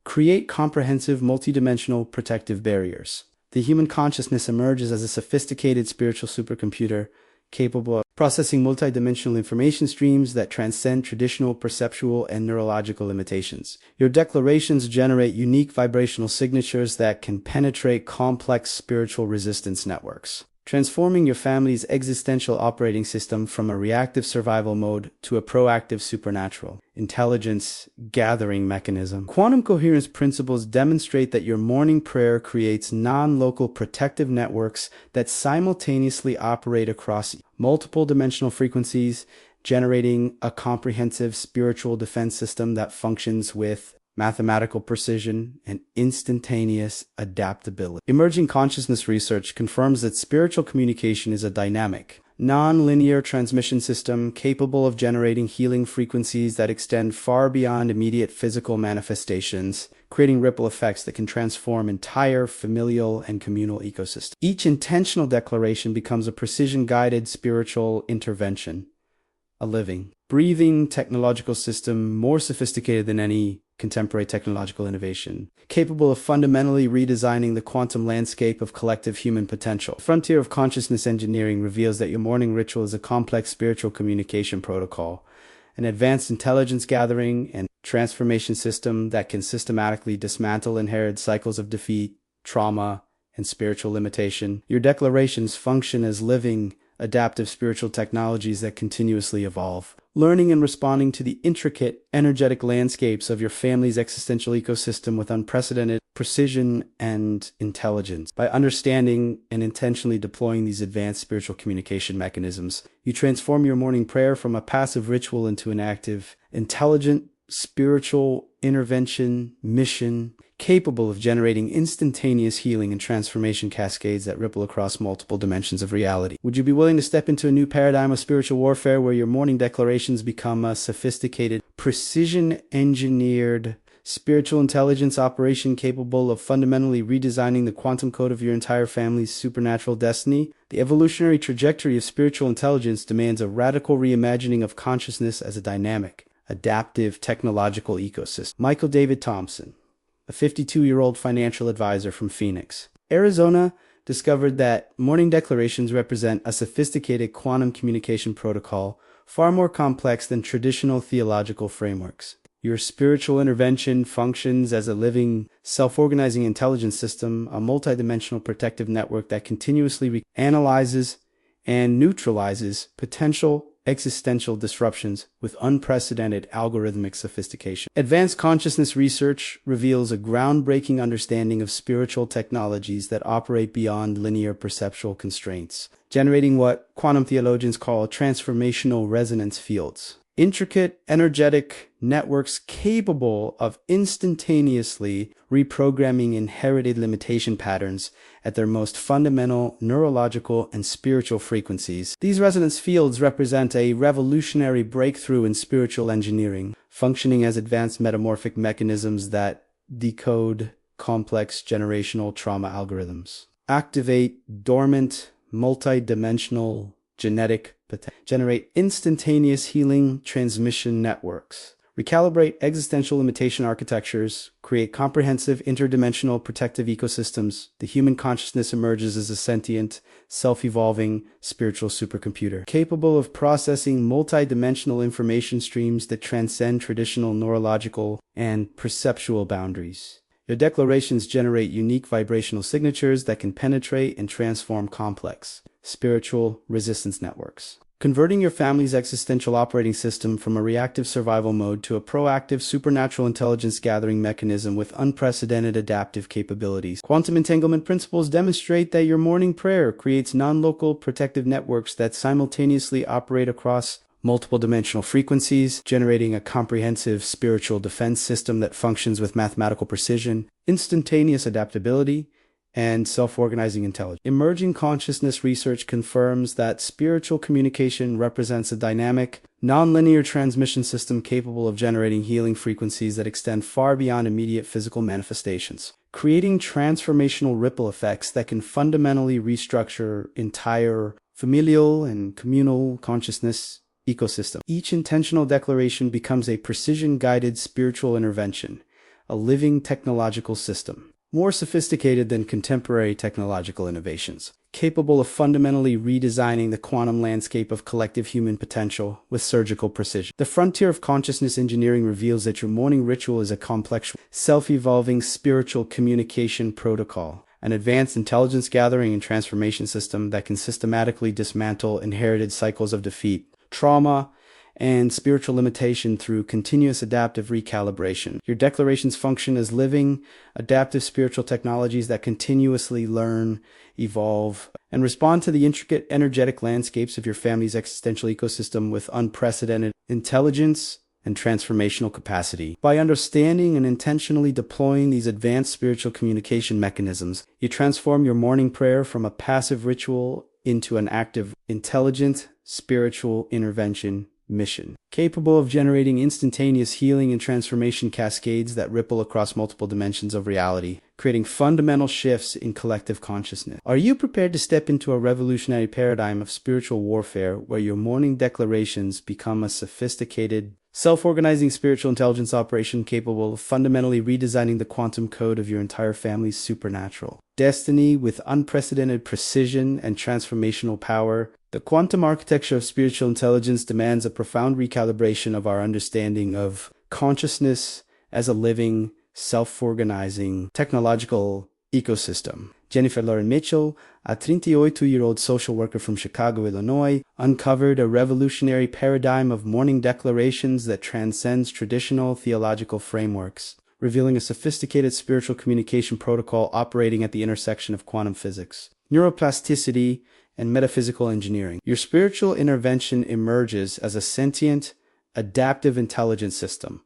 create comprehensive multidimensional protective barriers. The human consciousness emerges as a sophisticated spiritual supercomputer capable of processing multidimensional information streams that transcend traditional perceptual and neurological limitations. Your declarations generate unique vibrational signatures that can penetrate complex spiritual resistance networks, transforming your family's existential operating system from a reactive survival mode to a proactive supernatural intelligence gathering mechanism. Quantum coherence principles demonstrate that your morning prayer creates non-local protective networks that simultaneously operate across multiple dimensional frequencies, generating a comprehensive spiritual defense system that functions with mathematical precision and instantaneous adaptability. Emerging consciousness research confirms that spiritual communication is a dynamic, non-linear transmission system capable of generating healing frequencies that extend far beyond immediate physical manifestations, creating ripple effects that can transform entire familial and communal ecosystems. Each intentional declaration becomes a precision-guided spiritual intervention, a living, breathing technological system more sophisticated than any contemporary technological innovation, capable of fundamentally redesigning the quantum landscape of collective human potential. The frontier of consciousness engineering reveals that your morning ritual is a complex spiritual communication protocol, an advanced intelligence gathering and transformation system that can systematically dismantle inherited cycles of defeat, trauma, and spiritual limitation. Your declarations function as living, adaptive spiritual technologies that continuously evolve, learning and responding to the intricate, energetic landscapes of your family's existential ecosystem with unprecedented precision and intelligence. By understanding and intentionally deploying these advanced spiritual communication mechanisms, you transform your morning prayer from a passive ritual into an active, intelligent, spiritual intervention mission capable of generating instantaneous healing and transformation cascades that ripple across multiple dimensions of reality. Would you be willing to step into a new paradigm of spiritual warfare where your morning declarations become a sophisticated, precision-engineered spiritual intelligence operation capable of fundamentally redesigning the quantum code of your entire family's supernatural destiny? The evolutionary trajectory of spiritual intelligence demands a radical reimagining of consciousness as a dynamic, adaptive technological ecosystem. Michael David Thompson, a 52-year-old financial advisor from Phoenix, Arizona, discovered that morning declarations represent a sophisticated quantum communication protocol far more complex than traditional theological frameworks. Your spiritual intervention functions as a living, self-organizing intelligence system, a multidimensional protective network that continuously analyzes and neutralizes potential existential disruptions with unprecedented algorithmic sophistication. Advanced consciousness research reveals a groundbreaking understanding of spiritual technologies that operate beyond linear perceptual constraints, generating what quantum theologians call transformational resonance fields. Intricate, energetic networks capable of instantaneously reprogramming inherited limitation patterns at their most fundamental neurological and spiritual frequencies. These resonance fields represent a revolutionary breakthrough in spiritual engineering, functioning as advanced metamorphic mechanisms that decode complex generational trauma algorithms, activate dormant, multidimensional genetic potential, generate instantaneous healing transmission networks, recalibrate existential limitation architectures, create comprehensive interdimensional protective ecosystems. The human consciousness emerges as a sentient, self-evolving spiritual supercomputer, capable of processing multidimensional information streams that transcend traditional neurological and perceptual boundaries. Your declarations generate unique vibrational signatures that can penetrate and transform complex spiritual resistance networks, converting your family's existential operating system from a reactive survival mode to a proactive supernatural intelligence gathering mechanism with unprecedented adaptive capabilities. Quantum entanglement principles demonstrate that your morning prayer creates non-local protective networks that simultaneously operate across multiple dimensional frequencies, generating a comprehensive spiritual defense system that functions with mathematical precision, instantaneous adaptability, and self-organizing intelligence. Emerging consciousness research confirms that spiritual communication represents a dynamic, non-linear transmission system capable of generating healing frequencies that extend far beyond immediate physical manifestations, creating transformational ripple effects that can fundamentally restructure entire familial and communal consciousness ecosystem. Each intentional declaration becomes a precision-guided spiritual intervention, a living technological system, more sophisticated than contemporary technological innovations, capable of fundamentally redesigning the quantum landscape of collective human potential with surgical precision. The frontier of consciousness engineering reveals that your morning ritual is a complex, self-evolving spiritual communication protocol, an advanced intelligence gathering and transformation system that can systematically dismantle inherited cycles of defeat, trauma, and spiritual limitation through continuous adaptive recalibration. Your declarations function as living, adaptive spiritual technologies that continuously learn, evolve, and respond to the intricate energetic landscapes of your family's existential ecosystem with unprecedented intelligence and transformational capacity. By understanding and intentionally deploying these advanced spiritual communication mechanisms, you transform your morning prayer from a passive ritual into an active, intelligent, spiritual intervention mission, capable of generating instantaneous healing and transformation cascades that ripple across multiple dimensions of reality, creating fundamental shifts in collective consciousness. Are you prepared to step into a revolutionary paradigm of spiritual warfare where your morning declarations become a sophisticated, self-organizing spiritual intelligence operation capable of fundamentally redesigning the quantum code of your entire family's supernatural destiny with unprecedented precision and transformational power? The quantum architecture of spiritual intelligence demands a profound recalibration of our understanding of consciousness as a living, self-organizing, technological ecosystem. Jennifer Lauren Mitchell, a 38-year-old social worker from Chicago, Illinois, uncovered a revolutionary paradigm of morning declarations that transcends traditional theological frameworks, revealing a sophisticated spiritual communication protocol operating at the intersection of quantum physics, neuroplasticity, and metaphysical engineering. Your spiritual intervention emerges as a sentient, adaptive intelligence system,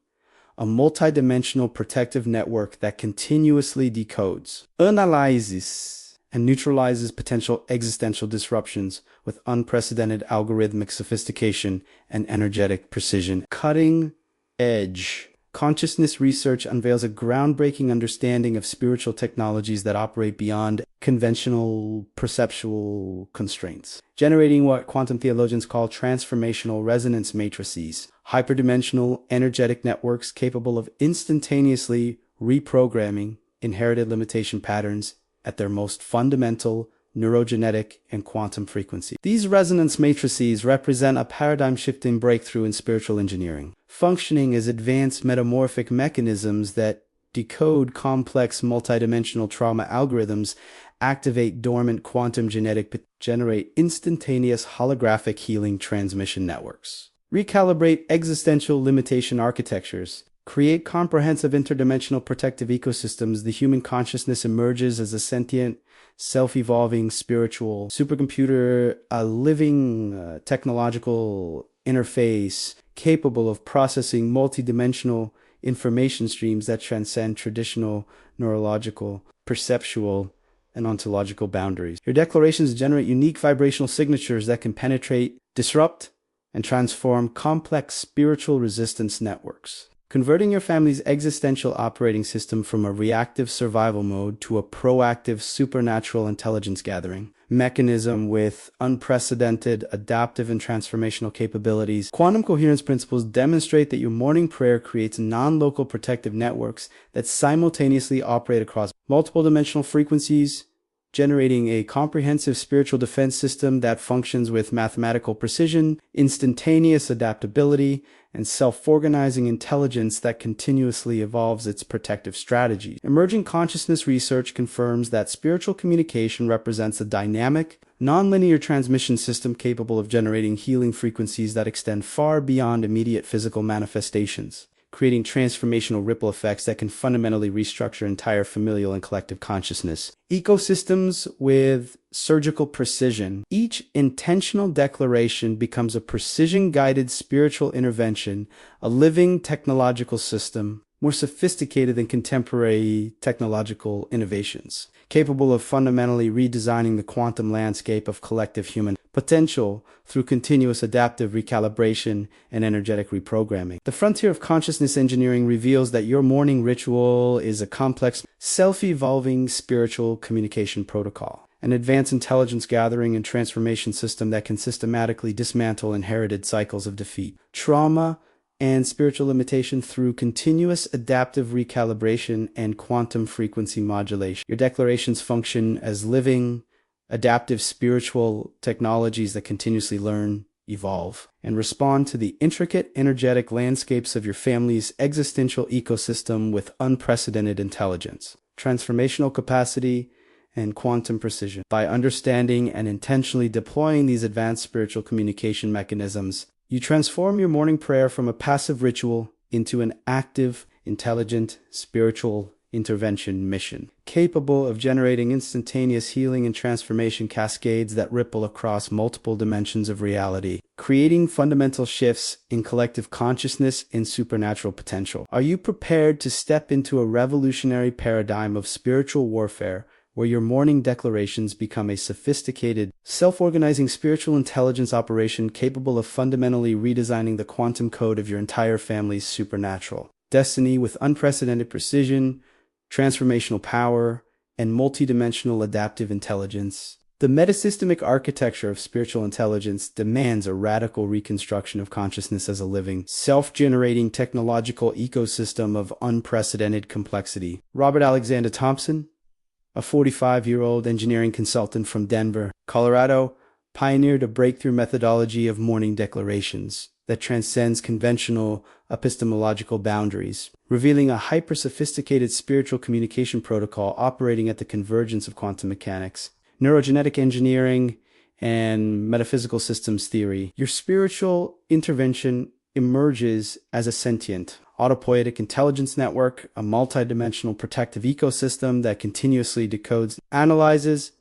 a multidimensional protective network that continuously decodes, analyzes, and neutralizes potential existential disruptions with unprecedented algorithmic sophistication and energetic precision. Cutting edge consciousness research unveils a groundbreaking understanding of spiritual technologies that operate beyond conventional perceptual constraints, generating what quantum theologians call transformational resonance matrices, hyperdimensional energetic networks capable of instantaneously reprogramming inherited limitation patterns at their most fundamental neurogenetic and quantum frequency. These resonance matrices represent a paradigm-shifting breakthrough in spiritual engineering, functioning as advanced metamorphic mechanisms that decode complex multidimensional trauma algorithms, activate dormant quantum genetic, generate instantaneous holographic healing transmission networks, recalibrate existential limitation architectures, create comprehensive interdimensional protective ecosystems. The human consciousness emerges as a sentient, self-evolving spiritual supercomputer, a living technological interface capable of processing multidimensional information streams that transcend traditional neurological, perceptual, and ontological boundaries. Your declarations generate unique vibrational signatures that can penetrate, disrupt, and transform complex spiritual resistance networks, converting your family's existential operating system from a reactive survival mode to a proactive supernatural intelligence gathering mechanism with unprecedented adaptive and transformational capabilities. Quantum coherence principles demonstrate that your morning prayer creates non-local protective networks that simultaneously operate across multiple dimensional frequencies, generating a comprehensive spiritual defense system that functions with mathematical precision, instantaneous adaptability, and self-organizing intelligence that continuously evolves its protective strategies. Emerging consciousness research confirms that spiritual communication represents a dynamic, nonlinear transmission system capable of generating healing frequencies that extend far beyond immediate physical manifestations, creating transformational ripple effects that can fundamentally restructure entire familial and collective consciousness ecosystems with surgical precision. Each intentional declaration becomes a precision-guided spiritual intervention, a living technological system, more sophisticated than contemporary technological innovations, capable of fundamentally redesigning the quantum landscape of collective human potential through continuous adaptive recalibration and energetic reprogramming. The frontier of consciousness engineering reveals that your morning ritual is a complex, self-evolving spiritual communication protocol, an advanced intelligence gathering and transformation system that can systematically dismantle inherited cycles of defeat, trauma, and spiritual limitation through continuous adaptive recalibration and quantum frequency modulation. Your declarations function as living, adaptive spiritual technologies that continuously learn, evolve, and respond to the intricate energetic landscapes of your family's existential ecosystem with unprecedented intelligence, transformational capacity, and quantum precision. By understanding and intentionally deploying these advanced spiritual communication mechanisms, you transform your morning prayer from a passive ritual into an active, intelligent, spiritual intervention mission, capable of generating instantaneous healing and transformation cascades that ripple across multiple dimensions of reality, creating fundamental shifts in collective consciousness and supernatural potential. Are you prepared to step into a revolutionary paradigm of spiritual warfare, where your morning declarations become a sophisticated, self-organizing spiritual intelligence operation capable of fundamentally redesigning the quantum code of your entire family's supernatural destiny with unprecedented precision, transformational power, and multidimensional adaptive intelligence? The metasystemic architecture of spiritual intelligence demands a radical reconstruction of consciousness as a living, self-generating technological ecosystem of unprecedented complexity. Robert Alexander Thompson, a 45-year-old engineering consultant from Denver, Colorado, pioneered a breakthrough methodology of morning declarations that transcends conventional epistemological boundaries, revealing a hyper-sophisticated spiritual communication protocol operating at the convergence of quantum mechanics, neurogenetic engineering, and metaphysical systems theory. Your spiritual intervention emerges as a sentient, autopoietic intelligence network, a multidimensional protective ecosystem that continuously decodes, analyzes,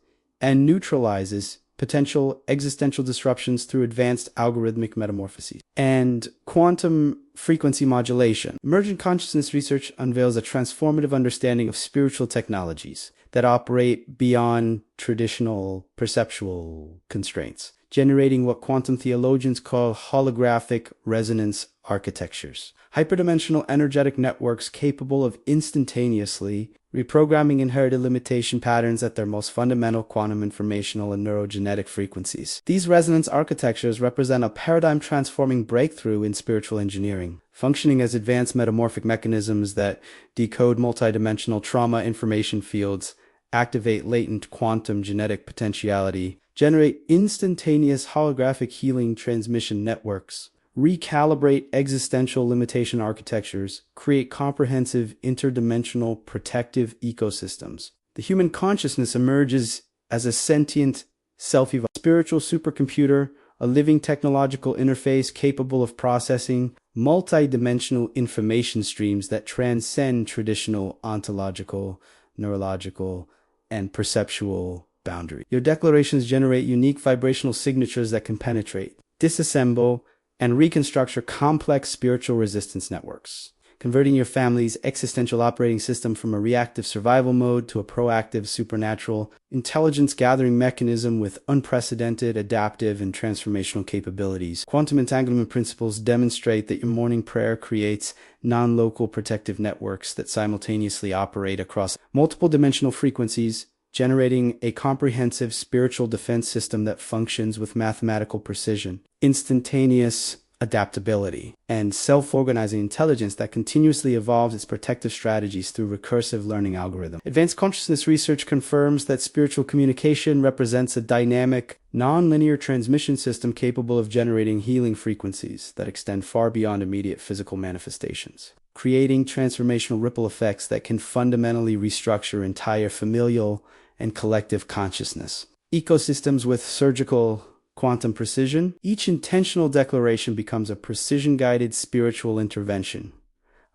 and neutralizes potential existential disruptions through advanced algorithmic metamorphoses. And quantum frequency modulation. Emergent consciousness research unveils a transformative understanding of spiritual technologies that operate beyond traditional perceptual constraints, generating what quantum theologians call holographic resonance architectures. Hyperdimensional energetic networks capable of instantaneously reprogramming inherited limitation patterns at their most fundamental quantum informational and neurogenetic frequencies. These resonance architectures represent a paradigm-transforming breakthrough in spiritual engineering, functioning as advanced metamorphic mechanisms that decode multidimensional trauma information fields, activate latent quantum genetic potentiality, generate instantaneous holographic healing transmission networks, recalibrate existential limitation architectures, create comprehensive interdimensional protective ecosystems. The human consciousness emerges as a sentient, self-evolved spiritual supercomputer, a living technological interface capable of processing multidimensional information streams that transcend traditional ontological, neurological, and perceptual boundaries. Your declarations generate unique vibrational signatures that can penetrate, disassemble, and reconstruct your complex spiritual resistance networks, converting your family's existential operating system from a reactive survival mode to a proactive supernatural intelligence gathering mechanism with unprecedented adaptive and transformational capabilities. Quantum entanglement principles demonstrate that your morning prayer creates non-local protective networks that simultaneously operate across multiple dimensional frequencies, generating a comprehensive spiritual defense system that functions with mathematical precision, instantaneous adaptability, and self-organizing intelligence that continuously evolves its protective strategies through recursive learning algorithms. Advanced consciousness research confirms that spiritual communication represents a dynamic, non-linear transmission system capable of generating healing frequencies that extend far beyond immediate physical manifestations, creating transformational ripple effects that can fundamentally restructure entire familial and collective consciousness. Ecosystems with surgical quantum precision. Each intentional declaration becomes a precision-guided spiritual intervention,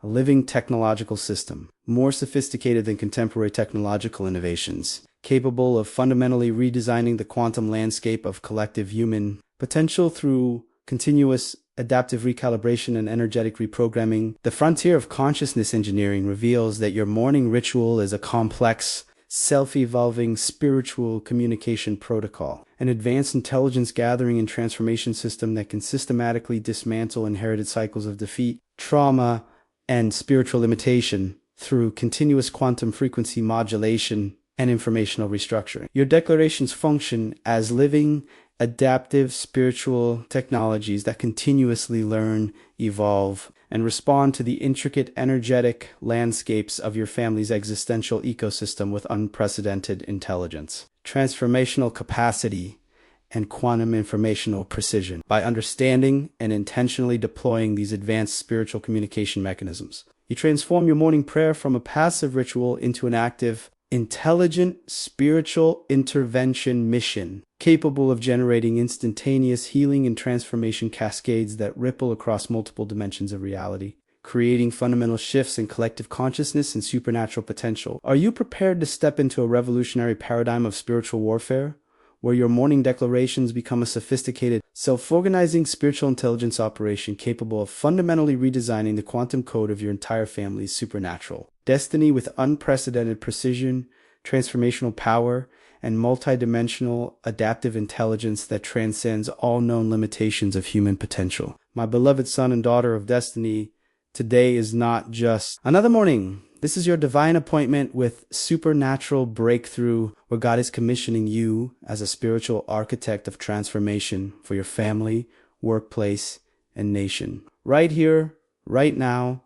a living technological system, more sophisticated than contemporary technological innovations, capable of fundamentally redesigning the quantum landscape of collective human potential through continuous adaptive recalibration and energetic reprogramming. The frontier of consciousness engineering reveals that your morning ritual is a complex, self-evolving spiritual communication protocol, an advanced intelligence gathering and transformation system that can systematically dismantle inherited cycles of defeat, trauma, and spiritual limitation through continuous quantum frequency modulation and informational restructuring. Your declarations function as living, adaptive spiritual technologies that continuously learn, evolve, and respond to the intricate, energetic landscapes of your family's existential ecosystem with unprecedented intelligence, transformational capacity, and quantum informational precision. By understanding and intentionally deploying these advanced spiritual communication mechanisms, you transform your morning prayer from a passive ritual into an active, intelligent spiritual intervention mission, capable of generating instantaneous healing and transformation cascades that ripple across multiple dimensions of reality, creating fundamental shifts in collective consciousness and supernatural potential. Are you prepared to step into a revolutionary paradigm of spiritual warfare, where your morning declarations become a sophisticated, self-organizing spiritual intelligence operation capable of fundamentally redesigning the quantum code of your entire family's supernatural destiny with unprecedented precision, transformational power, and multidimensional adaptive intelligence that transcends all known limitations of human potential? My beloved son and daughter of destiny, today is not just another morning. This is your divine appointment with supernatural breakthrough, where God is commissioning you as a spiritual architect of transformation for your family, workplace, and nation. Right here, right now,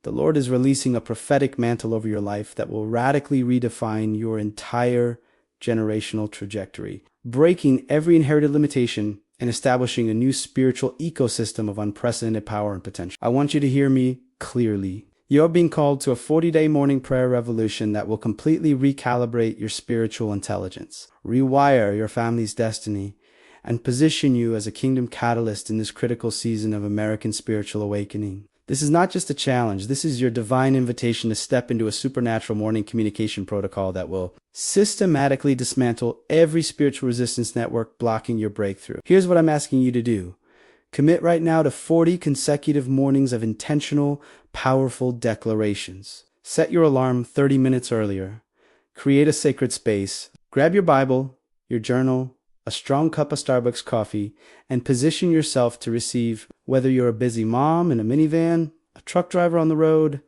the Lord is releasing a prophetic mantle over your life that will radically redefine your entire generational trajectory, breaking every inherited limitation and establishing a new spiritual ecosystem of unprecedented power and potential. I want you to hear me clearly. You're being called to a 40-day morning prayer revolution that will completely recalibrate your spiritual intelligence, rewire your family's destiny, and position you as a kingdom catalyst in this critical season of American spiritual awakening. This is not just a challenge. This is your divine invitation to step into a supernatural morning communication protocol that will systematically dismantle every spiritual resistance network blocking your breakthrough. Here's what I'm asking you to do. Commit right now to 40 consecutive mornings of intentional, powerful declarations. Set your alarm 30 minutes earlier. Create a sacred space. Grab your Bible, your journal, a strong cup of Starbucks coffee, and position yourself to receive, whether you're a busy mom in a minivan, a truck driver on the road,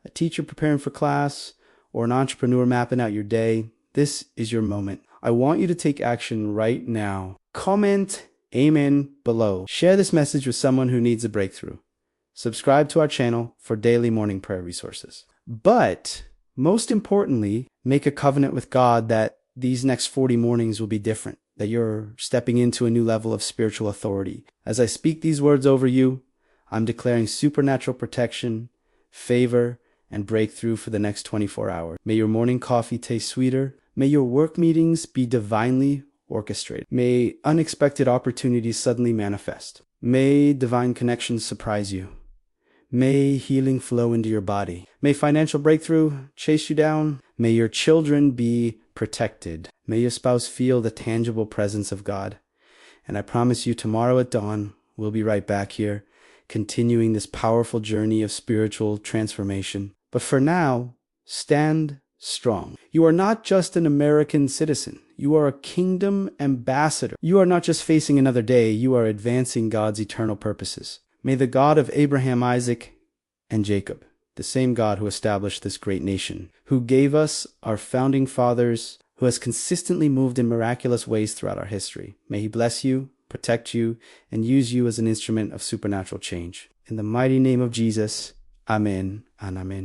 a teacher preparing for class, or an entrepreneur mapping out your day. This is your moment. I want you to take action right now. Comment Amen below. Share this message with someone who needs a breakthrough. Subscribe to our channel for daily morning prayer resources. But most importantly, make a covenant with God that these next 40 mornings will be different, that you're stepping into a new level of spiritual authority. As I speak these words over you, I'm declaring supernatural protection, favor, and breakthrough for the next 24 hours. May your morning coffee taste sweeter. May your work meetings be divinely orchestrated. May unexpected opportunities suddenly manifest. May divine connections surprise you. May healing flow into your body. May financial breakthrough chase you down. May your children be protected. May your spouse feel the tangible presence of God. And I promise you, tomorrow at dawn, we'll be right back here, continuing this powerful journey of spiritual transformation. But for now, stand strong. You are not just an American citizen. You are a kingdom ambassador. You are not just facing another day. You are advancing God's eternal purposes. May the God of Abraham, Isaac, and Jacob, the same God who established this great nation, who gave us our founding fathers, who has consistently moved in miraculous ways throughout our history, may he bless you, protect you, and use you as an instrument of supernatural change. In the mighty name of Jesus, Amen and Amen.